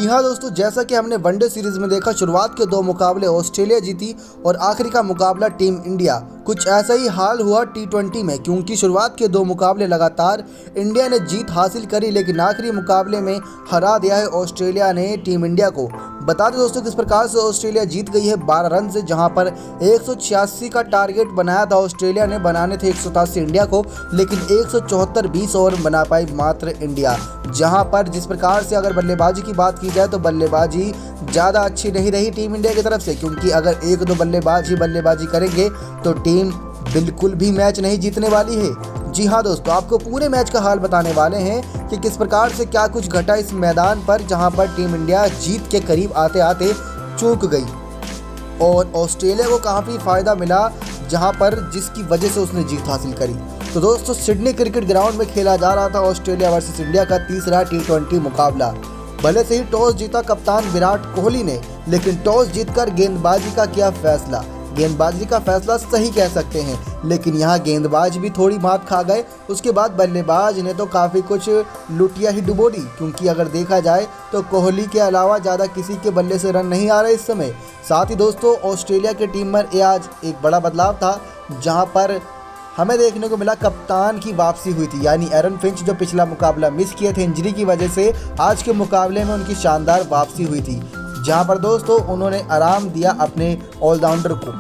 जी हाँ दोस्तों, जैसा कि हमने वनडे सीरीज में देखा, शुरुआत के 2 मुकाबले ऑस्ट्रेलिया जीती और आखिरी का मुकाबला टीम इंडिया। कुछ ऐसा ही हाल हुआ टी20 में, क्योंकि शुरुआत के 2 मुकाबले लगातार इंडिया ने जीत हासिल करी, लेकिन आखिरी मुकाबले में हरा दिया है ऑस्ट्रेलिया ने टीम इंडिया को। बता दें दोस्तों किस प्रकार से ऑस्ट्रेलिया जीत गई है 12 रन से, जहां पर 186 का टारगेट बनाया था ऑस्ट्रेलिया ने, बनाने थे 187 इंडिया को, लेकिन 174 20 ओवर बना पाई मात्र इंडिया। जहां पर जिस प्रकार से अगर बल्लेबाजी की बात की जाए तो बल्लेबाजी ज़्यादा अच्छी नहीं रही टीम इंडिया की तरफ से, क्योंकि अगर 1-2 बल्लेबाज ही बल्लेबाजी करेंगे तो टीम बिल्कुल भी मैच नहीं जीतने वाली है। जी हाँ दोस्तों, आपको पूरे मैच का हाल बताने वाले हैं कि किस प्रकार से क्या कुछ घटा इस मैदान पर, जहां पर टीम इंडिया जीत के करीब आते आते चूक गई और ऑस्ट्रेलिया को काफ़ी फ़ायदा मिला, जहां पर जिसकी वजह से उसने जीत हासिल करी। तो दोस्तों, सिडनी क्रिकेट ग्राउंड में खेला जा रहा था ऑस्ट्रेलिया वर्सेस इंडिया का तीसरा टी20 मुकाबला। भले से ही टॉस जीता कप्तान विराट कोहली ने, लेकिन टॉस जीतकर गेंदबाजी का किया फैसला। गेंदबाजी का फैसला सही कह सकते हैं, लेकिन यहाँ गेंदबाज भी थोड़ी मात खा गए। उसके बाद बल्लेबाज ने तो काफ़ी कुछ लुटिया ही डुबो दी, क्योंकि अगर देखा जाए तो कोहली के अलावा ज़्यादा किसी के बल्ले से रन नहीं आ रहे इस समय। साथ ही दोस्तों, ऑस्ट्रेलिया के टीम में आज एक बड़ा बदलाव था, जहाँ पर हमें देखने को मिला कप्तान की वापसी हुई थी, यानी एरन फिंच जो पिछला मुकाबला मिस किए थे इंजरी की वजह से, आज के मुकाबले में उनकी शानदार वापसी हुई थी, जहां पर दोस्तों उन्होंने आराम दिया अपने ऑलराउंडर को।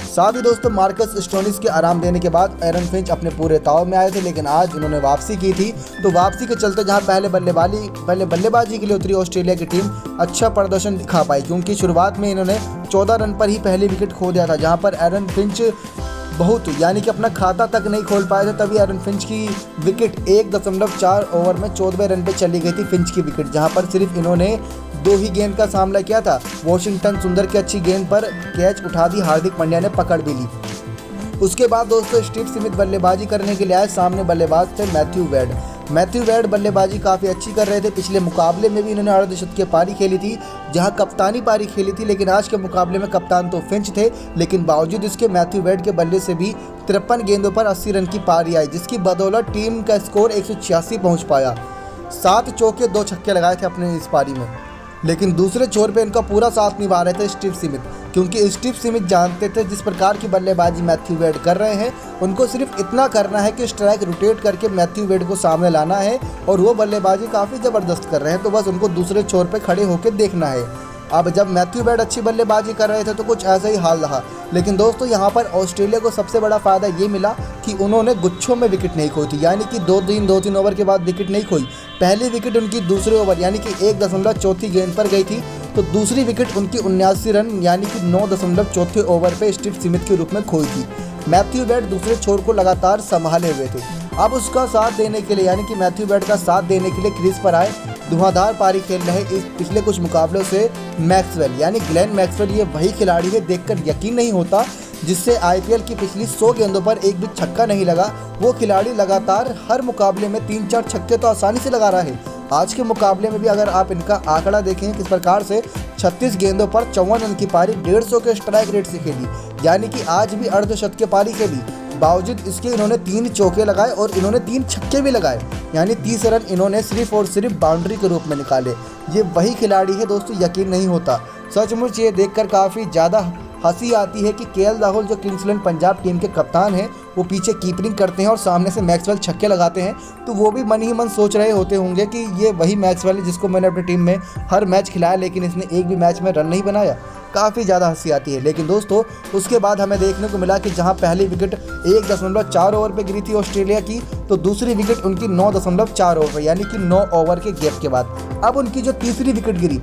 साथ ही दोस्तों, मार्कस स्टोनिस के आराम देने के बाद एरन फिंच अपने पूरे ताव में आए थे, लेकिन आज उन्होंने वापसी की थी। तो वापसी के चलते जहां पहले बल्लेबाजी के लिए उतरी ऑस्ट्रेलिया की टीम, अच्छा प्रदर्शन दिखा पाई, क्योंकि शुरुआत में इन्होंने 14 रन पर ही पहली विकेट खो दिया था, जहां पर एरन फिंच बहुत यानी कि अपना खाता तक नहीं खोल पाए थे। तभी एरन फिंच की विकेट 1.4 ओवर में 14वें रन पे चली गई थी फिंच की विकेट, जहां पर सिर्फ इन्होंने 2 ही गेंद का सामना किया था। वॉशिंगटन सुंदर की अच्छी गेंद पर कैच उठा दी, हार्दिक पांड्या ने पकड़ भी ली। उसके बाद दोस्तों स्टीव स्मिथ बल्लेबाजी करने के लिए आए। सामने बल्लेबाज थे मैथ्यू वेड बल्लेबाजी काफ़ी अच्छी कर रहे थे। पिछले मुकाबले में भी इन्होंने अर्धशतकीय पारी खेली थी, जहां कप्तानी पारी खेली थी, लेकिन आज के मुकाबले में कप्तान तो फिंच थे, लेकिन बावजूद इसके मैथ्यू वेड के बल्ले से भी 53 गेंदों पर 80 रन की पारी आई, जिसकी बदौलत टीम का स्कोर 186 पहुँच पाया। 7 चौके 2 छक्के लगाए थे अपने इस पारी में, लेकिन दूसरे छोर पे इनका पूरा साथ निभा रहे थे स्टीव स्मिथ, क्योंकि स्टीव स्मिथ जानते थे जिस प्रकार की बल्लेबाजी मैथ्यू वेड कर रहे हैं, उनको सिर्फ इतना करना है कि स्ट्राइक रोटेट करके मैथ्यू वेड को सामने लाना है, और वो बल्लेबाजी काफ़ी ज़बरदस्त कर रहे हैं, तो बस उनको दूसरे छोर पे खड़े होकर देखना है। अब जब मैथ्यू वेड अच्छी बल्लेबाजी कर रहे थे तो कुछ ऐसा ही हाल रहा, लेकिन दोस्तों यहाँ पर ऑस्ट्रेलिया को सबसे बड़ा फ़ायदा ये मिला कि उन्होंने गुच्छों में विकेट नहीं खोई थी, यानी कि 2-3 ओवर के बाद विकेट नहीं खोई। पहली विकेट उनकी दूसरे ओवर यानी कि 1.4 गेंद पर गई थी, तो दूसरी विकेट उनकी 79 रन यानी कि 9.4 ओवर पे स्टीव स्मिथ के रूप में खोई थी। मैथ्यू वेड दूसरे छोर को लगातार संभाले हुए थे। अब उसका साथ देने के लिए, यानी कि मैथ्यू वेड का साथ देने के लिए क्रीज पर आए धुआंधार पारी खेल रहे इस पिछले कुछ मुकाबलों से मैक्सवेल, यानी ग्लेन मैक्सवेल। ये वही खिलाड़ी है, देखकर यकीन नहीं होता, जिससे आईपीएल की पिछली 100 गेंदों पर एक भी छक्का नहीं लगा। वो खिलाड़ी लगातार हर मुकाबले में 3-4 छक्के तो आसानी से लगा रहा है। आज के मुकाबले में भी अगर आप इनका आंकड़ा देखें किस प्रकार से 36 गेंदों पर 54 रन की पारी 150 के स्ट्राइक रेट से खेली, यानी कि आज भी अर्धशतकीय पारी खेली। बावजूद इसके इन्होंने 3 चौके लगाए और इन्होंने 3 छक्के भी लगाए, यानी 30 रन इन्होंने सिर्फ और सिर्फ बाउंड्री के रूप में निकाले। ये वही खिलाड़ी है दोस्तों, यकीन नहीं होता। सचमुच ये देखकर काफ़ी ज़्यादा हंसी आती है कि केएल राहुल जो किंग्स इलेवन पंजाब टीम के कप्तान हैं, वो पीछे कीपिंग करते हैं और सामने से मैक्सवेल छक्के लगाते हैं, तो वो भी मन ही मन सोच रहे होते होंगे कि ये वही मैक्सवेल है जिसको मैंने अपनी टीम में हर मैच खिलाया, लेकिन इसने एक भी मैच में रन नहीं बनाया। काफ़ी ज़्यादा हंसी आती है। लेकिन दोस्तों उसके बाद हमें देखने को मिला कि जहां पहली विकेट 1.4 ओवर पे गिरी थी ऑस्ट्रेलिया की, तो दूसरी विकेट उनकी 9.4 ओवर, यानी कि 9 ओवर के गैप के बाद अब उनकी जो तीसरी विकेट गिरी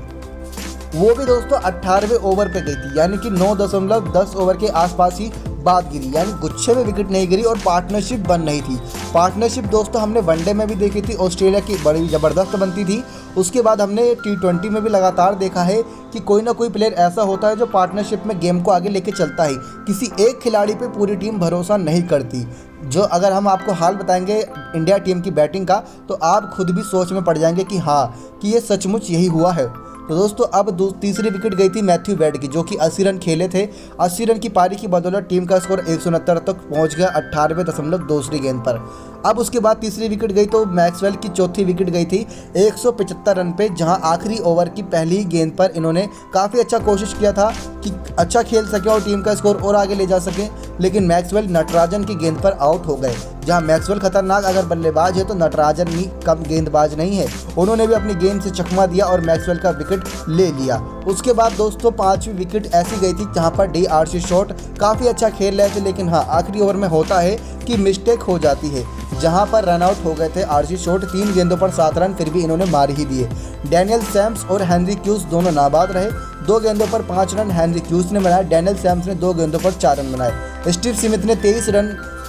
वो भी दोस्तों 18वें ओवर पे गई थी, यानी कि 9.10 ओवर के आसपास ही बात गिरी, यानी गुच्छे में विकेट नहीं गिरी और पार्टनरशिप बन नहीं थी। पार्टनरशिप दोस्तों हमने वनडे में भी देखी थी, ऑस्ट्रेलिया की बड़ी ज़बरदस्त बनती थी। उसके बाद हमने टी20 में भी लगातार देखा है कि कोई ना कोई प्लेयर ऐसा होता है जो पार्टनरशिप में गेम को आगे लेके चलता है। किसी एक खिलाड़ी पे पूरी टीम भरोसा नहीं करती। जो अगर हम आपको हाल बताएंगे इंडिया टीम की बैटिंग का, तो आप खुद भी सोच में पड़ जाएंगे कि हाँ, कि ये सचमुच यही हुआ है। तो दोस्तों अब तीसरी विकेट गई थी मैथ्यू वेड की, जो कि 80 रन खेले थे। 80 रन की पारी की बदौलत टीम का स्कोर 169 तक पहुंच गया 98.2 गेंद पर। अब उसके बाद तीसरी विकेट गई तो मैक्सवेल की चौथी विकेट गई थी 175 रन पे, जहां आखिरी ओवर की पहली ही गेंद पर इन्होंने काफ़ी अच्छा कोशिश किया था कि अच्छा खेल सके और टीम का स्कोर और आगे ले जा सके, लेकिन मैक्सवेल नटराजन की गेंद पर आउट हो गए। जहां मैक्सवेल खतरनाक अगर बल्लेबाज है तो नटराजन भी कम गेंदबाज नहीं है, उन्होंने भी अपनी गेंद से चकमा दिया और मैक्सवेल का विकेट ले लिया। उसके बाद दोस्तों पांचवी विकेट ऐसी गई थी जहां पर DRC शॉट काफ़ी अच्छा खेल रहे थे, लेकिन हाँ आखिरी ओवर में होता है कि मिस्टेक हो जाती है, जहां पर रन आउट हो गए थे RC शॉट। 3 गेंदों पर 7 रन फिर भी इन्होंने मार ही दिए। डैनियल सैम्स और हेनरी क्यूस दोनों नाबाद रहे। 2 गेंदों पर 5 रन हेनरी क्यूस ने बनाए, डैनियल सैम्स ने 2 गेंदों पर 4 रन बनाए। स्टीव स्मिथ ने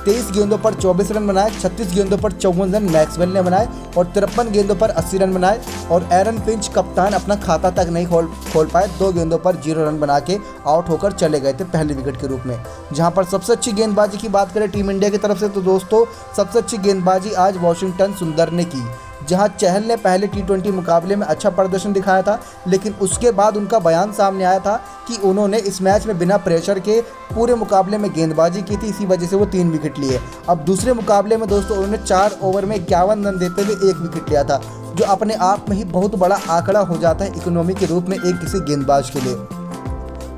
23 गेंदों पर 24 रन बनाए, 36 गेंदों पर 54 रन मैक्सवेल ने बनाए और 53 गेंदों पर 80 रन बनाए। और एरन फिंच कप्तान अपना खाता तक नहीं खोल पाए, 2 गेंदों पर 0 रन बना के आउट होकर चले गए थे पहली विकेट के रूप में। जहां पर सबसे अच्छी गेंदबाजी की बात करें टीम इंडिया की तरफ से तो दोस्तों सबसे अच्छी गेंदबाजी आज वाशिंगटन सुंदर ने की। जहां चहल ने पहले T20 मुकाबले में अच्छा प्रदर्शन दिखाया था, लेकिन उसके बाद उनका बयान सामने आया था कि उन्होंने इस मैच में बिना प्रेशर के पूरे मुकाबले में गेंदबाजी की थी, इसी वजह से वो 3 विकेट लिए। अब दूसरे मुकाबले में दोस्तों उन्होंने 4 ओवर में 51 रन देते हुए 1 विकेट लिया था, जो अपने आप में ही बहुत बड़ा आंकड़ा हो जाता है इकोनॉमी के रूप में एक किसी गेंदबाज के लिए।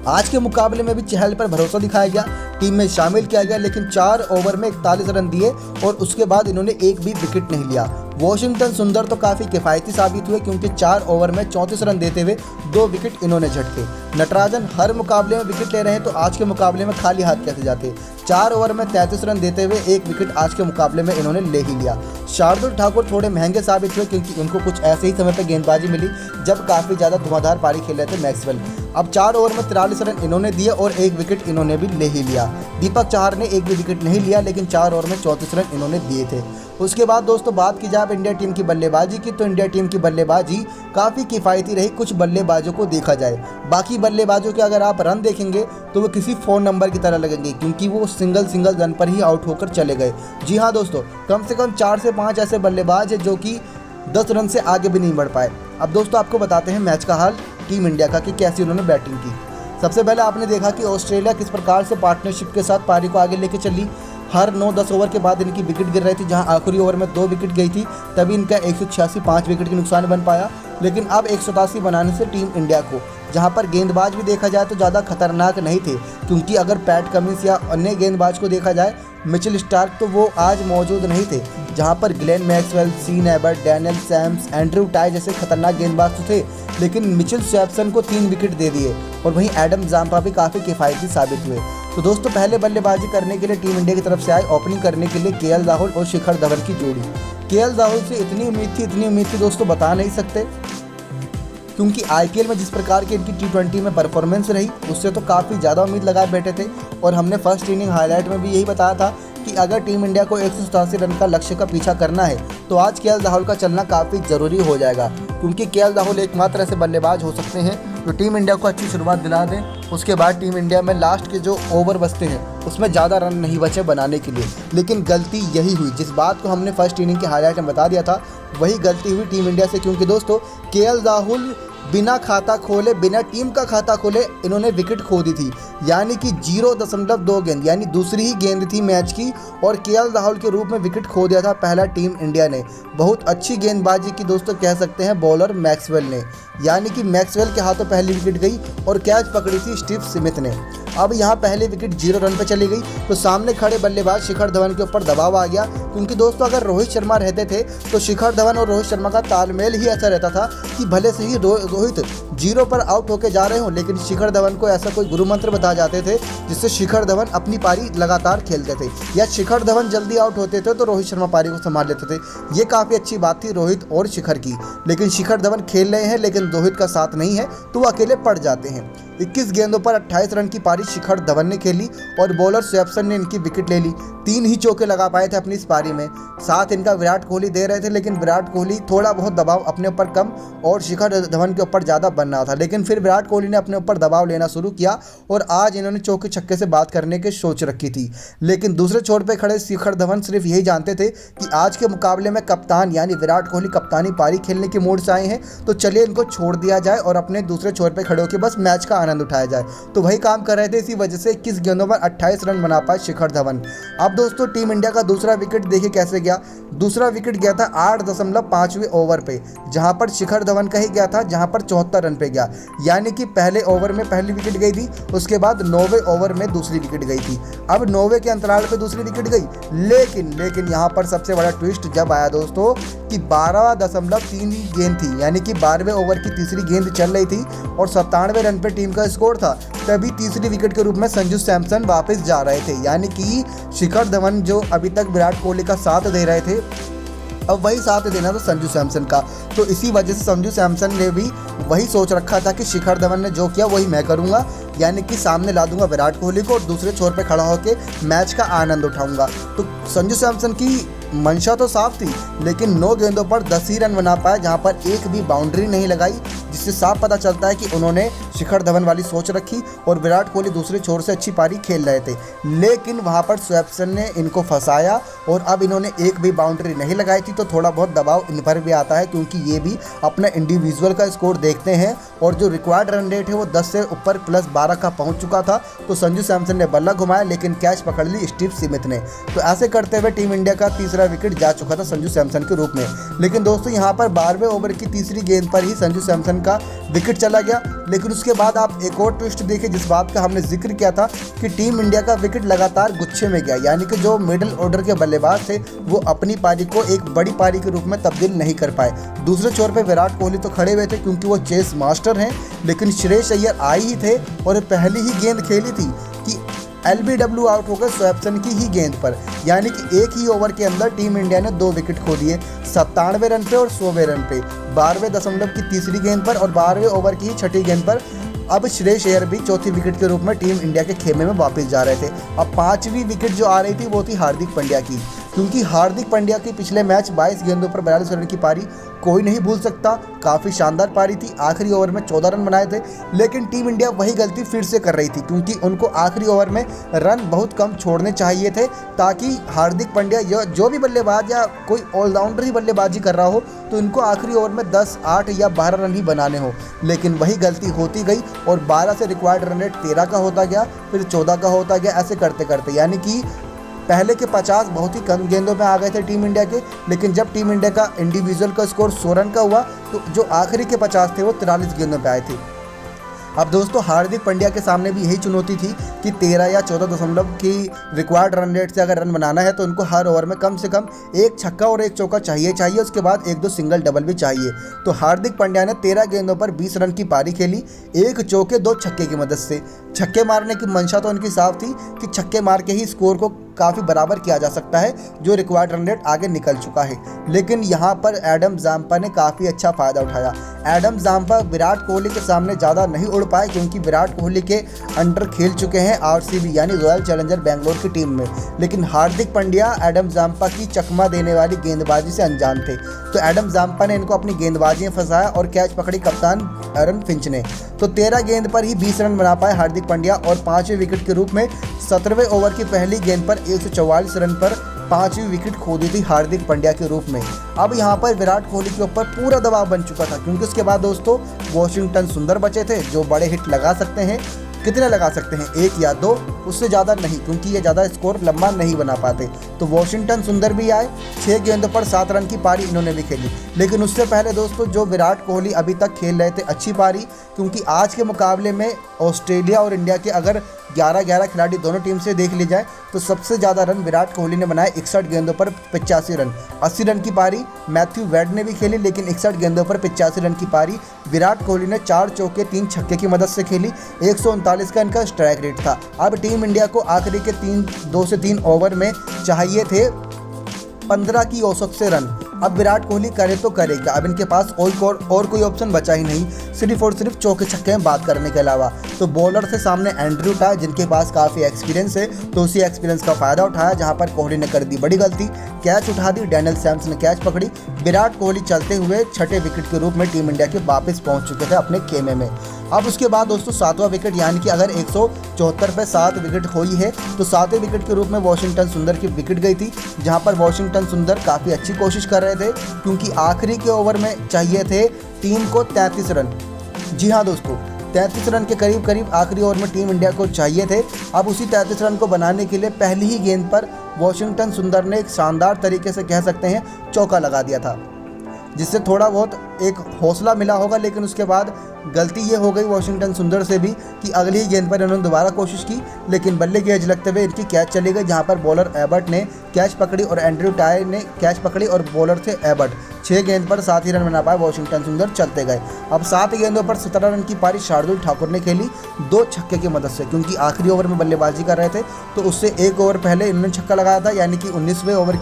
आज के मुकाबले में भी चहल पर भरोसा दिखाया गया, टीम में शामिल किया गया, लेकिन 4 ओवर में 41 रन दिए और उसके बाद इन्होंने एक भी विकेट नहीं लिया। वाशिंगटन सुंदर तो काफ़ी किफ़ायती साबित हुए क्योंकि 4 ओवर में 34 रन देते हुए 2 विकेट इन्होंने झटके। नटराजन हर मुकाबले में विकेट ले रहे हैं तो आज के मुकाबले में खाली हाथ कैसे जाते। 4 ओवर में 33 रन देते हुए 1 विकेट आज के मुकाबले में इन्होंने ले ही लिया। शार्दुल ठाकुर थोड़े महंगे साबित हुए क्योंकि उनको कुछ ऐसे ही समय पर गेंदबाजी मिली जब काफ़ी ज़्यादा धुआंधार पारी खेल रहे थे मैक्सवेल। अब 4 ओवर में 43 रन इन्होंने दिए और 1 विकेट इन्होंने भी ले ही लिया। दीपक चाहर ने 1 भी विकेट नहीं लिया, लेकिन 4 ओवर में 34 रन इन्होंने दिए थे। उसके बाद दोस्तों बात की जाए इंडिया टीम की बल्लेबाजी की तो इंडिया टीम की बल्लेबाजी काफ़ी किफ़ायती रही कुछ बल्लेबाजों को देखा जाए। बाकी बल्लेबाजों के अगर आप रन देखेंगे तो वो किसी फ़ोन नंबर की तरह लगेंगे क्योंकि वो सिंगल रन पर ही आउट होकर चले गए। जी हाँ दोस्तों, कम से कम 4 से 5 ऐसे बल्लेबाज हैं जो कि 10 रन से आगे भी नहीं बढ़ पाए। अब दोस्तों आपको बताते हैं मैच का हाल टीम इंडिया का कि कैसी उन्होंने बैटिंग की। सबसे पहले आपने देखा कि ऑस्ट्रेलिया किस प्रकार से पार्टनरशिप के साथ पारी को आगे लेके चली। हर 9-10 ओवर के बाद इनकी विकेट गिर रही थी, जहां आखिरी ओवर में 2 विकेट गई थी, तभी इनका 186 5 विकेट के नुकसान बन पाया। लेकिन अब 187 बनाने से टीम इंडिया को, जहां पर गेंदबाज भी देखा जाए तो ज़्यादा खतरनाक नहीं थे क्योंकि अगर पैट कमिंस या अन्य गेंदबाज को देखा जाए मिचेल स्टार्क तो वो आज मौजूद नहीं थे। जहां पर Glenn Maxwell, Sean Abbott, Daniel Sams, Andrew Tye जैसे खतरनाक गेंदबाज तो थे, लेकिन मिचेल स्वैप्सन को 3 विकेट दे दिए और वहीं एडम जाम्पा भी काफ़ी किफ़ायती साबित हुए। तो दोस्तों पहले बल्लेबाजी करने के लिए टीम इंडिया की तरफ से आए ओपनिंग करने के लिए KL राहुल और शिखर धवन की जोड़ी। KL राहुल से इतनी उम्मीद थी दोस्तों बता नहीं सकते, क्योंकि IPL में जिस प्रकार की इनकी T20 में परफॉर्मेंस रही उससे तो काफ़ी ज़्यादा उम्मीद लगाए बैठे थे। और हमने फर्स्ट इनिंग हाईलाइट में भी यही बताया था कि अगर टीम इंडिया को 187 रन का लक्ष्य का पीछा करना है तो आज KL राहुल का चलना काफ़ी ज़रूरी हो जाएगा, क्योंकि KL राहुल एकमात्र ऐसे बल्लेबाज हो सकते हैं जो टीम इंडिया को अच्छी शुरुआत दिला दें। उसके बाद टीम इंडिया में लास्ट के जो ओवर बचते हैं उसमें ज़्यादा रन नहीं बचे बनाने के लिए। लेकिन गलती यही हुई, जिस बात को हमने फर्स्ट इनिंग के हाईलाइट में बता दिया था वही गलती हुई टीम इंडिया से, क्योंकि दोस्तों KL राहुल बिना खाता खोले, बिना टीम का खाता खोले इन्होंने विकेट खो दी थी, यानी कि 0.2 गेंद यानी दूसरी ही गेंद थी मैच की और KL राहुल के रूप में विकेट खो दिया था पहला टीम इंडिया ने। बहुत अच्छी गेंदबाजी की दोस्तों कह सकते हैं बॉलर मैक्सवेल ने, यानी कि मैक्सवेल के हाथों पहली विकेट गई और कैच पकड़ी थी स्टीव स्मिथ ने। अब यहाँ पहली विकेट 0 रन पर चली गई तो सामने खड़े बल्लेबाज शिखर धवन के ऊपर दबाव आ गया, क्योंकि दोस्तों अगर रोहित शर्मा रहते थे तो शिखर धवन और रोहित शर्मा का तालमेल ही ऐसा रहता था कि भले से ही रोहित 0 पर आउट होके जा रहे हो, लेकिन शिखर धवन को ऐसा कोई गुरु मंत्र बता जाते थे जिससे शिखर धवन अपनी पारी लगातार खेलते थे, या शिखर धवन जल्दी आउट होते थे तो रोहित शर्मा पारी को संभाल लेते थे। ये काफ़ी अच्छी बात थी रोहित और शिखर की, लेकिन शिखर धवन खेल रहे हैं लेकिन रोहित का साथ नहीं है तो वो अकेले पड़ जाते हैं। 21 गेंदों पर 28 रन की पारी शिखर धवन ने खेली और बॉलर स्वैप्सन ने इनकी विकेट ले ली। 3 ही चौके लगा पाए थे अपनी इस पारी में, साथ इनका विराट कोहली दे रहे थे, लेकिन विराट कोहली थोड़ा बहुत दबाव अपने ऊपर कम और शिखर धवन के ऊपर ज़्यादा बन रहा था। लेकिन फिर विराट कोहली ने अपने ऊपर दबाव लेना शुरू किया और आज इन्होंने चौके छक्के से बात करने की सोच रखी थी। लेकिन दूसरे छोर पर खड़े शिखर धवन सिर्फ यही जानते थे कि आज के मुकाबले में कप्तान यानी विराट कोहली कप्तानी पारी खेलने के मूड से आए हैं, तो चलिए इनको छोड़ दिया जाए और अपने दूसरे छोर पर खड़े होकर बस मैच का आनंद उठाया जाए। तो वही काम कर रहे थे, इसी वजह से 21 गेंदों पर 28 रन बना पाए शिखर धवन। अब दोस्तों टीम इंडिया का दूसरा विकेट देखिए कैसे गया। दूसरा विकेट गया था 8.5वें ओवर पे, जहां पर शिखर धवन का ही गया था, जहां पर 74 रन पे गया। यानी कि पहले ओवर में पहली विकेट गई थी, उसके बाद 9वें ओवर में दूसरी विकेट गई थी। अब 9वें के अंतराल पे दूसरी विकेट गई, लेकिन यहाँ पर सबसे बड़ा ट्विस्ट जब आया दोस्तों कि 12.3 गेंद थी, यानी कि 12वें ओवर की तीसरी गेंद चल रही थी और 97 रन पे टीम का स्कोर था। तभी तीसरी विकेट के रूप में संजू सैमसन वापस जा रहे थे, यानी कि शिखर धवन जो अभी तक विराट कोहली का साथ दे रहे थे, अब वही साथ देना था संजू सैमसन का। तो इसी वजह से संजू सैमसन ने भी वही सोच रखा था कि शिखर धवन ने जो किया वही मैं करूंगा, यानी कि सामने ला दूंगा विराट कोहली को और दूसरे छोर पे खड़ा होकर मैच का आनंद उठाऊंगा। तो संजू सैमसन की मंशा तो साफ थी, लेकिन 9 गेंदों पर 10 ही रन बना पाए, जहां पर एक भी बाउंड्री नहीं लगाई, जिससे साफ पता चलता है कि उन्होंने शिखर धवन वाली सोच रखी और विराट कोहली दूसरे छोर से अच्छी पारी खेल रहे थे। लेकिन वहां पर सैमसन ने इनको फंसाया और अब इन्होंने एक भी बाउंड्री नहीं लगाई थी, तो थोड़ा बहुत दबाव इन पर भी आता है, क्योंकि ये भी अपना इंडिविजुअल का स्कोर देखते हैं और जो रिक्वायर्ड रन रेट है वो 10 से ऊपर +12 का पहुंच चुका था। तो संजू सैमसन ने बल्ला घुमाया, लेकिन कैच पकड़ ली स्टीव स्मिथ ने। तो ऐसे करते हुए टीम इंडिया का तीसरा विकेट जा चुका था संजू सैमसन के रूप में। लेकिन दोस्तों यहाँ पर 12वें ओवर की तीसरी गेंद पर ही संजू सैमसन का विकेट चला गया। लेकिन उसके बाद आप एक और ट्विस्ट देखिए, जिस बात का हमने जिक्र किया था कि टीम इंडिया का विकेट लगातार गुच्छे में गया, यानी कि जो मिडिल ऑर्डर के बल्लेबाज थे वो अपनी पारी को एक बड़ी पारी के रूप में तब्दील नहीं कर पाए। दूसरे छोर पे विराट कोहली तो खड़े हुए थे क्योंकि वो चेस मास्टर हैं, लेकिन श्रेयस अय्यर आए ही थे और पहली ही गेंद खेली थी कि LBW आउट होकर सैमसन की ही गेंद पर, यानी कि एक ही ओवर के अंदर टीम इंडिया ने 2 विकेट खो दिए, 97 रन पे और 100वें रन पे, 12वें दशमलव की तीसरी गेंद पर और 12वें ओवर की छठी गेंद पर। अब श्रेयस अय्यर भी चौथी विकेट के रूप में टीम इंडिया के खेमे में वापस जा रहे थे। अब 5वीं विकेट जो आ रही थी वो थी हार्दिक पांड्या की, क्योंकि हार्दिक पांड्या की पिछले मैच 22 गेंदों पर 42 रन की पारी कोई नहीं भूल सकता। काफ़ी शानदार पारी थी, आखिरी ओवर में 14 रन बनाए थे। लेकिन टीम इंडिया वही गलती फिर से कर रही थी, क्योंकि उनको आखिरी ओवर में रन बहुत कम छोड़ने चाहिए थे, ताकि हार्दिक पांड्या जो भी बल्लेबाज या कोई ऑलराउंडर ही बल्लेबाजी कर रहा हो तो इनको आखिरी ओवर में 10, 8 या 12 रन ही बनाने हो। लेकिन वही गलती होती गई और 12 से रिक्वायर्ड रन रेट 13 का होता गया, फिर 14 का होता गया, ऐसे करते करते यानी कि पहले के 50 बहुत ही कम गेंदों में आ गए थे टीम इंडिया के। लेकिन जब टीम इंडिया का इंडिविजुअल का स्कोर 100 रन का हुआ तो जो आखिरी के 50 थे वो 43 गेंदों पे आए थे। अब दोस्तों हार्दिक पांड्या के सामने भी यही चुनौती थी कि 13 या 14 दशमलव की रिक्वायर्ड रन रेट से अगर रन बनाना है तो उनको हर ओवर में कम से कम एक छक्का और एक चौका चाहिए, उसके बाद 1-2 सिंगल डबल भी चाहिए। तो हार्दिक पांड्या ने 13 गेंदों पर 20 रन की पारी खेली, 1 चौके 2 छक्के की मदद से। छक्के मारने की मंशा तो उनकी साफ थी कि छक्के मार के ही स्कोर को काफ़ी बराबर किया जा सकता है, जो रिक्वायर्ड रन रेट आगे निकल चुका है। लेकिन यहाँ पर एडम जाम्पा ने काफ़ी अच्छा फ़ायदा उठाया। एडम जाम्पा विराट कोहली के सामने ज़्यादा नहीं उड़ पाए, क्योंकि विराट कोहली के अंडर खेल चुके हैं RCB यानी रॉयल चैलेंजर बेंगलोर की टीम में। लेकिन हार्दिक पांड्या एडम जाम्पा की चकमा देने वाली गेंदबाजी से अनजान थे, तो एडम जाम्पा ने इनको अपनी गेंदबाजी में फंसाया और कैच पकड़ी कप्तान एरन फिंच ने। तो 13 गेंद पर ही 20 रन बना पाए हार्दिक पांड्या और 5वें विकेट के रूप में 17वें ओवर की पहली गेंद पर 144 रन पर 5वीं विकेट खो दी थी हार्दिक पांड्या के रूप में। अब यहाँ पर विराट कोहली के ऊपर पूरा दबाव बन चुका था, क्योंकि उसके बाद दोस्तों वॉशिंगटन सुंदर बचे थे जो बड़े हिट लगा सकते हैं। कितने लगा सकते हैं? 1 या 2, उससे ज़्यादा नहीं, क्योंकि ये ज़्यादा स्कोर लंबा नहीं बना पाते। तो वॉशिंगटन सुंदर भी आए, 6 गेंदों पर 7 रन की पारी इन्होंने भी खेली। लेकिन उससे पहले दोस्तों जो विराट कोहली अभी तक खेल रहे थे अच्छी पारी, क्योंकि आज के मुकाबले में ऑस्ट्रेलिया और इंडिया के अगर 11-11 खिलाड़ी दोनों टीम से देख ली जाए तो सबसे ज़्यादा रन विराट कोहली ने बनाए 61 गेंदों पर 85 रन। 80 रन की पारी मैथ्यू वेड ने भी खेली, लेकिन 61 गेंदों पर 85 रन की पारी विराट कोहली ने 4 चौके 3 छक्के की मदद से खेली। 139 का इनका स्ट्राइक रेट था। अब टीम इंडिया को आखिरी के 2 से 3 ओवर में चाहिए थे 15 की औसत से रन। अब विराट कोहली करे तो करेगा, अब इनके पास और कोई ऑप्शन बचा ही नहीं, सिर्फ और सिर्फ चौके छक्के में बात करने के अलावा। तो बॉलर से सामने एंड्रयू टाई, जिनके पास काफ़ी एक्सपीरियंस है, तो उसी एक्सपीरियंस का फ़ायदा उठाया। जहां पर कोहली ने कर दी बड़ी गलती, कैच उठा दी, डैनियल सैम्स ने कैच पकड़ी। विराट कोहली चलते हुए 6ठे विकेट के रूप में टीम इंडिया के वापस पहुँच चुके थे अपने खेमे में। अब उसके बाद दोस्तों 7वां विकेट, यानी कि अगर 174 पे 7 विकेट खोई है तो 7वें विकेट के रूप में वॉशिंगटन सुंदर की विकेट गई थी, जहां पर वॉशिंगटन सुंदर काफ़ी अच्छी कोशिश कर रहे थे, क्योंकि आखिरी के ओवर में चाहिए थे टीम को 33 रन। जी हाँ दोस्तों, 33 रन के करीब आखिरी ओवर में टीम इंडिया को चाहिए थे। अब उसी 33 रन को बनाने के लिए पहली ही गेंद पर वॉशिंगटन सुंदर ने एक शानदार तरीके से कह सकते हैं चौका लगा दिया था, जिससे थोड़ा बहुत एक हौसला मिला होगा। लेकिन उसके बाद गलती ये हो गई वॉशिंगटन सुंदर से भी कि अगली ही गेंद पर इन्होंने दोबारा कोशिश की, लेकिन बल्ले की एज लगते हुए इनकी कैच चली गई, जहां पर बॉलर एबर्ट ने कैच पकड़ी और एंड्रयू टाई ने कैच पकड़ी और बॉलर थे एबर्ट। 6 गेंद पर 7 ही रन बना पाए वॉशिंगटन सुंदर, चलते गए। अब 7 गेंदों पर 17 रन की पारी शार्दुल ठाकुर ने खेली 2 छक्के की मदद से, क्योंकि आखिरी ओवर में बल्लेबाजी कर रहे थे तो उससे 1 ओवर पहले इन्होंने छक्का लगाया था, यानी कि 19वें ओवर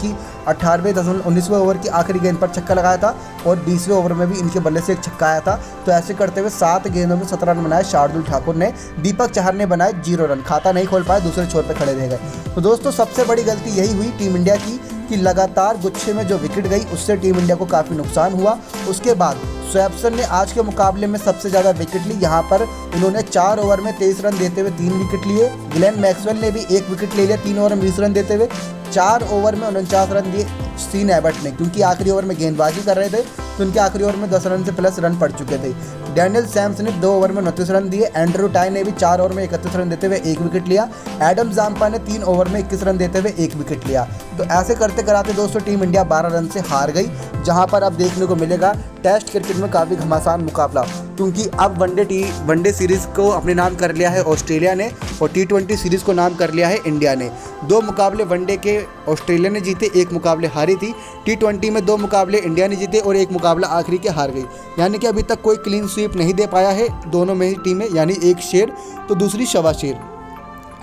की आखिरी गेंद पर छक्का लगाया था और 20वें ओवर में भी इनके बल्ले से एक छक्का आया था। तो ऐसे करते हुए 7 गेंदों में 17 रन बनाए शार्दुल ठाकुर ने। दीपक चहर ने बनाए 0 रन, खाता नहीं खोल पाए, दूसरे छोर पर खड़े रह गए। तो दोस्तों सबसे बड़ी गलती यही हुई टीम इंडिया की कि लगातार गुच्छे में जो विकेट गई उससे टीम इंडिया को काफ़ी नुकसान हुआ। उसके बाद स्वैप्सन ने आज के मुकाबले में सबसे ज़्यादा विकेट ली। यहाँ पर उन्होंने 4 ओवर में 23 रन देते हुए 3 विकेट लिए। ग्लेन मैक्सवेल ने भी 1 विकेट ले लिया 3 ओवर में 20 रन देते हुए। 4 ओवर में 49 रन दिए स्टीन एबर्ट ने, क्योंकि आखिरी ओवर में गेंदबाजी कर रहे थे तो उनके आखिरी ओवर में 10 रन से प्लस रन पड़ चुके थे। डैनियल सैम्स ने 2 ओवर में 29 रन दिए। एंड्रयू टाई ने भी 4 ओवर में 31 रन देते हुए 1 विकेट लिया। एडम जाम्पा ने 3 ओवर में 21 रन देते हुए 1 विकेट लिया। तो ऐसे करते कराते दोस्तों टीम इंडिया 12 रन से हार गई, जहां पर अब देखने को मिलेगा टेस्ट क्रिकेट में काफ़ी घमासान मुकाबला, क्योंकि अब वनडे सीरीज़ को अपने नाम कर लिया है ऑस्ट्रेलिया ने और T20 सीरीज़ को नाम कर लिया है इंडिया ने। 2 मुकाबले वनडे के ऑस्ट्रेलिया ने जीते, 1 मुकाबले हारी थी। T20 में 2 मुकाबले इंडिया ने जीते और 1 मुकाबला आखिरी के हार गई, यानी कि अभी तक कोई क्लीन स्वीप नहीं दे पाया है दोनों में ही टीमें, यानी एक शेर तो दूसरी शवा शेर।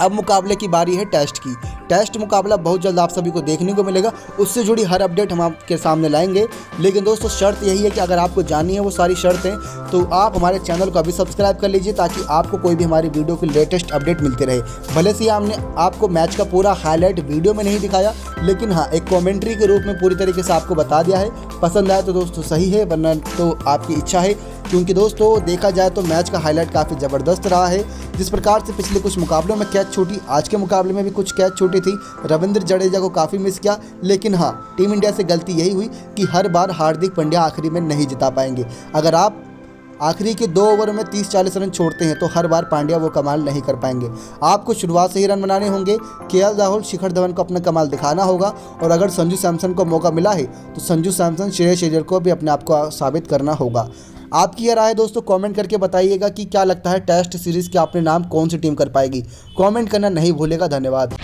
अब मुकाबले की बारी है टेस्ट की। टेस्ट मुकाबला बहुत जल्द आप सभी को देखने को मिलेगा, उससे जुड़ी हर अपडेट हम आपके सामने लाएंगे। लेकिन दोस्तों शर्त यही है कि अगर आपको जाननी है वो सारी शर्तें, तो आप हमारे चैनल को अभी सब्सक्राइब कर लीजिए, ताकि आपको कोई भी हमारी वीडियो की लेटेस्ट अपडेट मिलती रहे। भले से हमने आपको मैच का पूरा हाईलाइट वीडियो में नहीं दिखाया, लेकिन हाँ एक कॉमेंट्री के रूप में पूरी तरीके से आपको बता दिया है। पसंद आए तो दोस्तों सही है, वरना तो आपकी इच्छा है, क्योंकि दोस्तों देखा जाए तो मैच का हाईलाइट काफ़ी ज़बरदस्त रहा है। जिस प्रकार से पिछले कुछ मुकाबलों में कैच छूटी, आज के मुकाबले में भी कुछ कैच छूटी थी। रविंद्र जडेजा को काफ़ी मिस किया, लेकिन हाँ टीम इंडिया से गलती यही हुई कि हर बार हार्दिक पांड्या आखिरी में नहीं जिता पाएंगे। अगर आप आखिरी के 2 ओवर में 30-40 रन छोड़ते हैं तो हर बार पांड्या वो कमाल नहीं कर पाएंगे। आपको शुरुआत से ही रन बनाने होंगे। केएल राहुल, शिखर धवन को अपना कमाल दिखाना होगा, और अगर संजू सैमसन को मौका मिला है तो संजू सैमसन, श्रेयस अय्यर को भी अपने आप को साबित करना होगा। आपकी यह राय है दोस्तों, कमेंट करके बताइएगा कि क्या लगता है टेस्ट सीरीज़ के अपने नाम कौन सी टीम कर पाएगी। कमेंट करना नहीं भूलेगा। धन्यवाद।